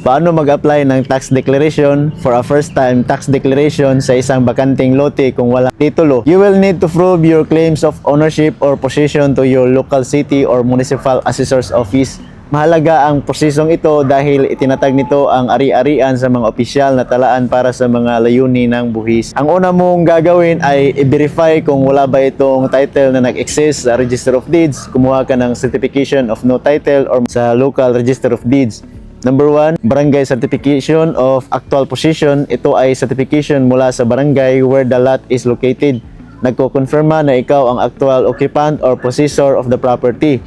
Paano mag-apply ng tax declaration for a first-time tax declaration sa isang bakanting lote kung walang titulo? You will need to prove your claims of ownership or possession to your local city or municipal assessor's office. Mahalaga ang prosesong ito dahil itinatag nito ang ari-arian sa mga opisyal na talaan para sa mga layunin ng buhis. Ang una mong gagawin ay i-verify kung wala ba itong title na nag-exist sa Register of Deeds. Kumuha ka ng Certification of No Title or sa Local Register of Deeds. Number 1, Barangay Certification of Actual Possession. Ito ay certification mula sa barangay where the lot is located. Nagko-confirma na ikaw ang actual occupant or possessor of the property.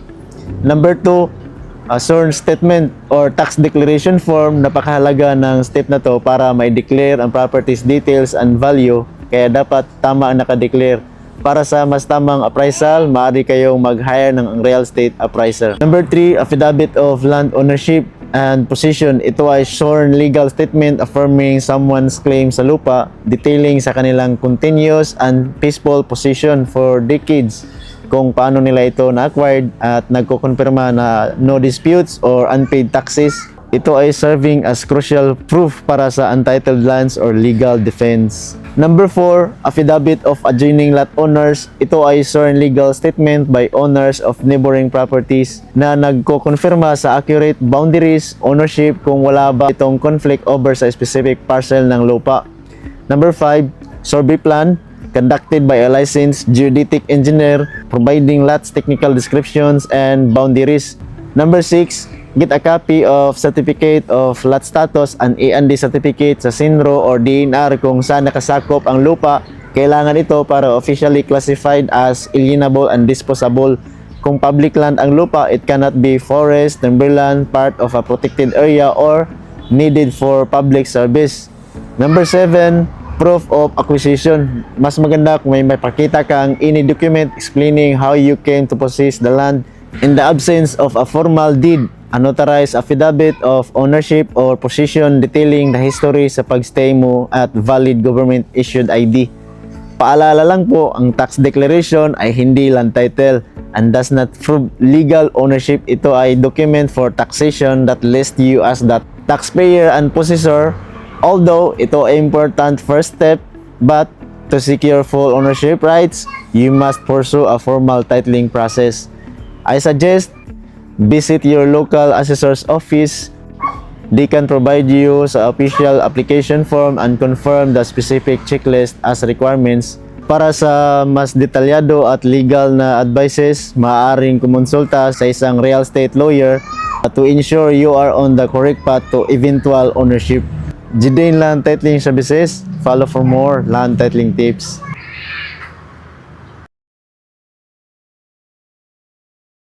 Number 2, a sworn statement or tax declaration form. Napakahalaga ng step na to para ma-declare ang property's details and value. Kaya dapat tama ang nakadeclare. Para sa mas tamang appraisal, maaari kayong mag-hire ng real estate appraiser. Number 3, affidavit of land ownership and possession. Ito ay sworn legal statement affirming someone's claim sa lupa, detailing sa kanilang continuous and peaceful possession for decades, kung paano nila ito na-acquired at nagkukonfirma na no disputes or unpaid taxes. Ito ay serving as crucial proof para sa untitled lands or legal defense. Number 4, affidavit of adjoining lot owners. Ito ay sworn legal statement by owners of neighboring properties na nagko-konfirma sa accurate boundaries, ownership kung wala ba itong conflict over sa specific parcel ng lupa. Number 5, survey plan conducted by a licensed geodetic engineer providing lots technical descriptions and boundaries. Number 6, get a copy of certificate of lot status and A&D certificate sa SINRO or DNR kung saan nakasakop ang lupa. Kailangan ito para officially classified as alienable and disposable. Kung public land ang lupa, it cannot be forest, timberland, part of a protected area, or needed for public service. Number 7, proof of acquisition. Mas maganda kung may mapakita kang any document explaining how you came to possess the land. In the absence of a formal deed, a notarized affidavit of ownership or possession detailing the history sa pagstay mo at valid government-issued ID. Paalala lang po, ang tax declaration ay hindi land title and does not prove legal ownership. Ito ay document for taxation that lists you as the taxpayer and possessor. Although ito ay important first step, but to secure full ownership rights, you must pursue a formal titling process. I suggest visit your local assessor's office. They can provide you sa official application form and confirm the specific checklist as requirements. Para sa mas detalyado at legal na advices, maaaring kumonsulta sa isang real estate lawyer to ensure you are on the correct path to eventual ownership. Jidain Land Titling Services. Follow for more land titling tips.